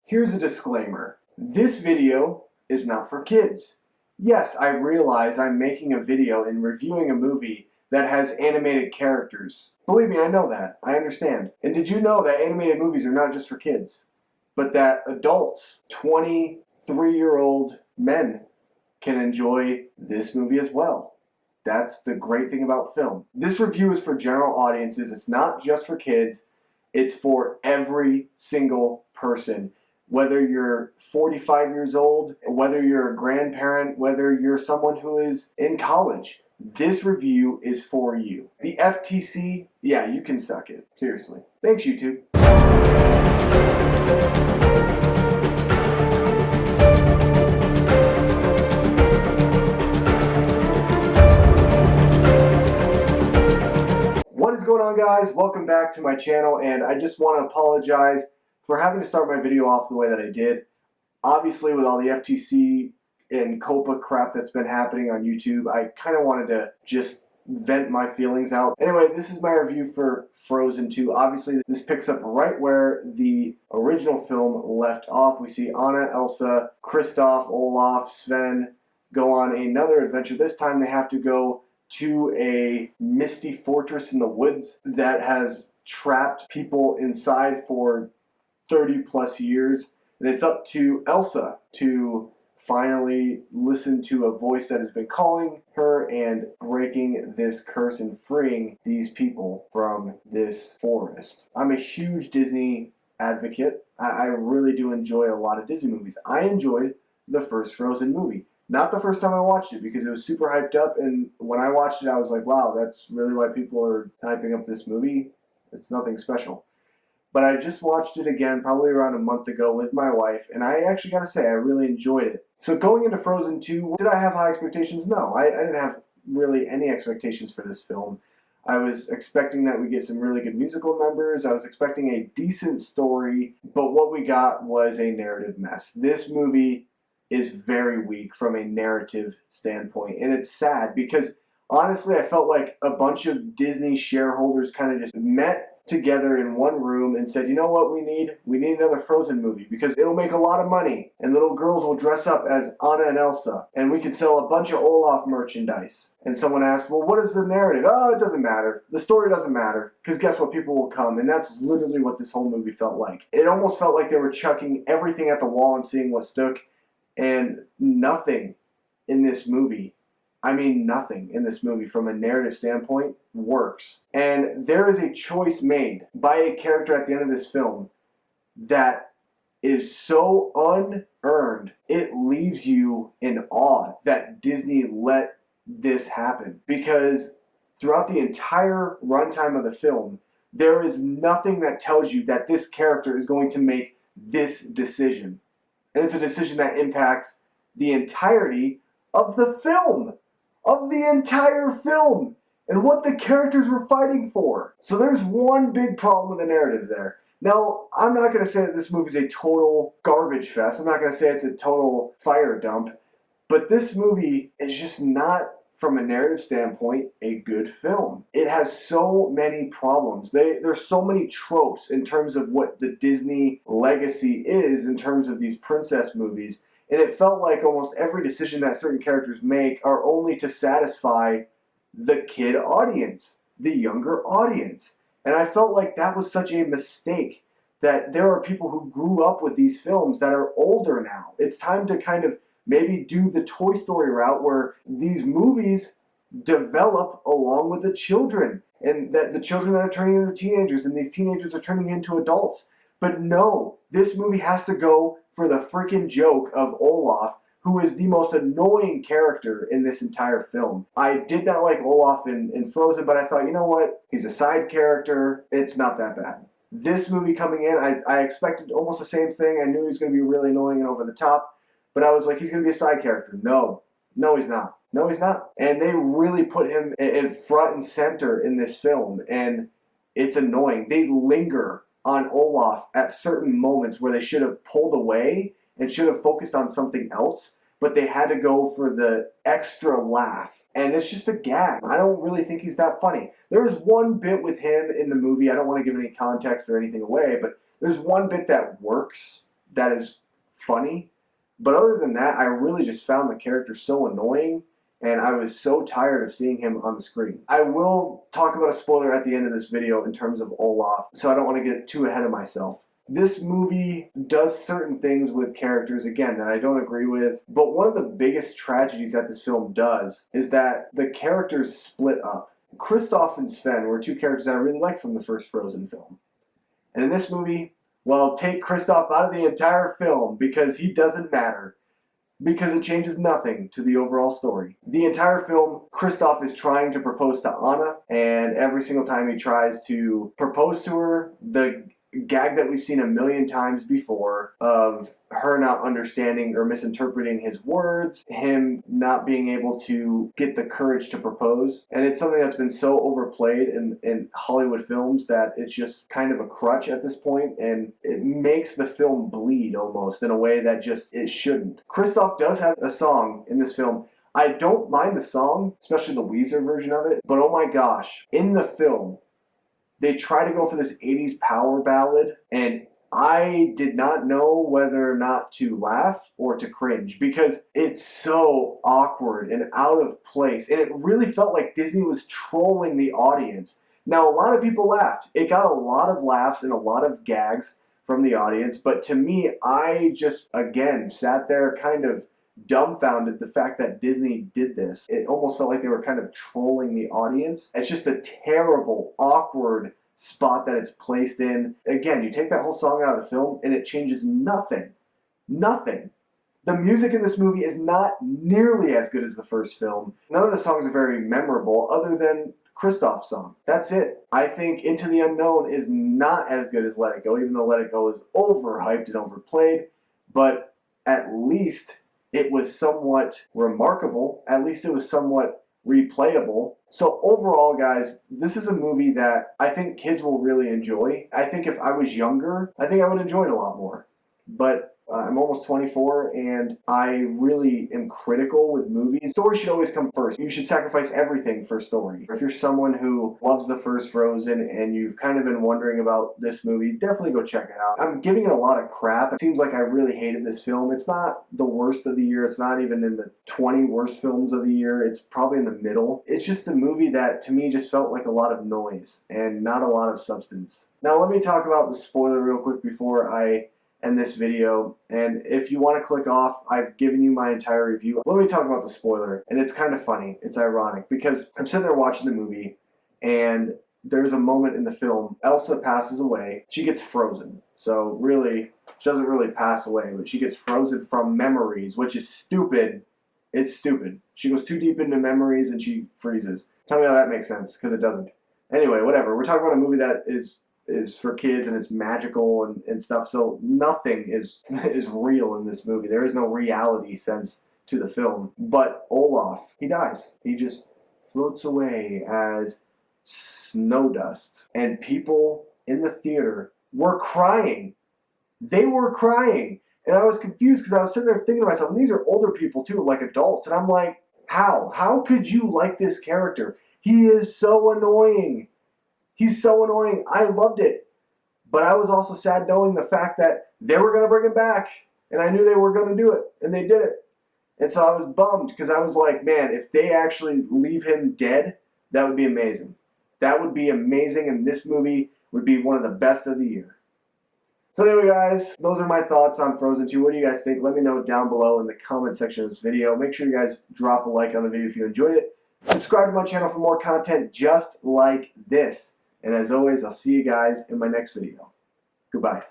Here's a disclaimer. This video is not for kids. Yes, I realize I'm making a video and reviewing a movie that has animated characters. Believe me, I know that. I understand. And did you know that animated movies are not just for kids, but that adults, 23-year-old men, can enjoy this movie as well? That's the great thing about film. This review is for general audiences. It's not just for kids. It's for every single person. Whether you're 45 years old, whether you're a grandparent, whether you're someone who is in college, this review is for you. The FTC, yeah, you can suck it. Seriously. Thanks, YouTube. What is going on, guys? Welcome back to my channel, and I just want to apologize for having to start my video off the way that I did. Obviously, with all the FTC and COPPA crap that's been happening on YouTube, I kind of wanted to just vent my feelings out. Anyway, this is my review for Frozen 2. Obviously, this picks up right where the original film left off. We see Anna, Elsa, Kristoff, Olaf, Sven go on another adventure. This time they have to go to a misty fortress in the woods that has trapped people inside for 30 plus years. And it's up to Elsa to finally listen to a voice that has been calling her and breaking this curse and freeing these people from this forest. I'm a huge Disney advocate. I really do enjoy a lot of Disney movies. I enjoyed the first Frozen movie. Not the first time I watched it, because it was super hyped up, and when I watched it I was like, wow, that's really why people are hyping up this movie. It's nothing special. But I just watched it again probably around a month ago with my wife, and I actually gotta say I really enjoyed it. So going into Frozen 2, did I have high expectations? No, I didn't have really any expectations for this film. I was expecting that we get some really good musical numbers. I was expecting a decent story, but what we got was a narrative mess. This movie is very weak from a narrative standpoint, and it's sad because honestly I felt like a bunch of Disney shareholders kind of just met together in one room and said, you know what we need? We need another Frozen movie because it'll make a lot of money and little girls will dress up as Anna and Elsa and we can sell a bunch of Olaf merchandise. And someone asked, well, what is the narrative? Oh, it doesn't matter. The story doesn't matter because guess what? People will come. And that's literally what this whole movie felt like. It almost felt like they were chucking everything at the wall and seeing what stuck, and nothing in this movie, I mean nothing in this movie from a narrative standpoint works. And there is a choice made by a character at the end of this film that is so unearned, it leaves you in awe that Disney let this happen. Because throughout the entire runtime of the film, there is nothing that tells you that this character is going to make this decision. And it's a decision that impacts the entirety of the film. Of the entire film. And what the characters were fighting for. So there's one big problem with the narrative there. Now, I'm not going to say that this movie is a total garbage fest. I'm not going to say it's a total fire dump. But this movie is just not, from a narrative standpoint, a good film. It has so many problems. There's so many tropes in terms of what the Disney legacy is in terms of these princess movies. And it felt like almost every decision that certain characters make are only to satisfy the kid audience, the younger audience. And I felt like that was such a mistake, that there are people who grew up with these films that are older now. It's time to kind of maybe do the Toy Story route where these movies develop along with the children, and that the children that are turning into teenagers and these teenagers are turning into adults. But no, this movie has to go for the freaking joke of Olaf, who is the most annoying character in this entire film. I did not like Olaf in Frozen, but I thought, you know what? He's a side character. It's not that bad. This movie coming in, I expected almost the same thing. I knew he was going to be really annoying and over the top, but I was like, he's going to be a side character. No, he's not. No, he's not. And they really put him in front and center in this film, and it's annoying. They linger on Olaf at certain moments where they should have pulled away and should have focused on something else, but they had to go for the extra laugh. And it's just a gag. I don't really think he's that funny. There's one bit with him in the movie, I don't want to give any context or anything away, but there's one bit that works that is funny. But other than that, I really just found the character so annoying, and I was so tired of seeing him on the screen. I will talk about a spoiler at the end of this video in terms of Olaf, so I don't want to get too ahead of myself. This movie does certain things with characters, again, that I don't agree with, but one of the biggest tragedies that this film does is that the characters split up. Kristoff and Sven were two characters I really liked from the first Frozen film. And in this movie, well, take Kristoff out of the entire film because he doesn't matter. Because it changes nothing to the overall story. The entire film, Kristoff is trying to propose to Anna, and every single time he tries to propose to her, the gag that we've seen a million times before of her not understanding or misinterpreting his words, him not being able to get the courage to propose. And it's something that's been so overplayed in Hollywood films that it's just kind of a crutch at this point, and it makes the film bleed almost in a way that just it shouldn't. Kristoff does have a song in this film. I don't mind the song, especially the Weezer version of it, but oh my gosh, in the film, they try to go for this 80s power ballad, and I did not know whether or not to laugh or to cringe because it's so awkward and out of place, and it really felt like Disney was trolling the audience. Now, a lot of people laughed. It got a lot of laughs and a lot of gags from the audience, but to me, I just, again, sat there kind of dumbfounded the fact that Disney did this. It almost felt like they were kind of trolling the audience. It's just a terrible, awkward spot that it's placed in. Again, you take that whole song out of the film and it changes nothing. Nothing. The music in this movie is not nearly as good as the first film. None of the songs are very memorable other than Kristoff's song. That's it. I think Into the Unknown is not as good as Let It Go, even though Let It Go is overhyped and overplayed. But at least it was somewhat remarkable. At least it was somewhat replayable. So overall, guys, this is a movie that I think kids will really enjoy. I think if I was younger, I think I would enjoy it a lot more. But I'm almost 24, and I really am critical with movies. Story should always come first. You should sacrifice everything for story. If you're someone who loves the first Frozen and you've kind of been wondering about this movie, definitely go check it out. I'm giving it a lot of crap. It seems like I really hated this film. It's not the worst of the year. It's not even in the 20 worst films of the year. It's probably in the middle. It's just a movie that, to me, just felt like a lot of noise and not a lot of substance. Now, let me talk about the spoiler real quick before I end this video, and if you want to click off, I've given you my entire review. Let me talk about the spoiler, and it's kind of funny. It's ironic because I'm sitting there watching the movie, and there's a moment in the film, Elsa passes away. She gets frozen. So really, she doesn't really pass away, but she gets frozen from memories, which is stupid. It's stupid. She goes too deep into memories and she freezes. Tell me how that makes sense, because it doesn't. Anyway, whatever. We're talking about a movie that is for kids and it's magical and stuff, so nothing is real in this movie. There is no reality sense to the film. But Olaf, he dies. He just floats away as snow dust. And people in the theater were crying. They were crying. And I was confused because I was sitting there thinking to myself, and these are older people too, like adults, and I'm like, how? How could you like this character? He is so annoying. He's so annoying. I loved it. But I was also sad knowing the fact that they were going to bring him back. And I knew they were going to do it. And they did it. And so I was bummed because I was like, man, if they actually leave him dead, that would be amazing. That would be amazing. And this movie would be one of the best of the year. So anyway, guys, those are my thoughts on Frozen 2. What do you guys think? Let me know down below in the comment section of this video. Make sure you guys drop a like on the video if you enjoyed it. Subscribe to my channel for more content just like this. And as always, I'll see you guys in my next video. Goodbye.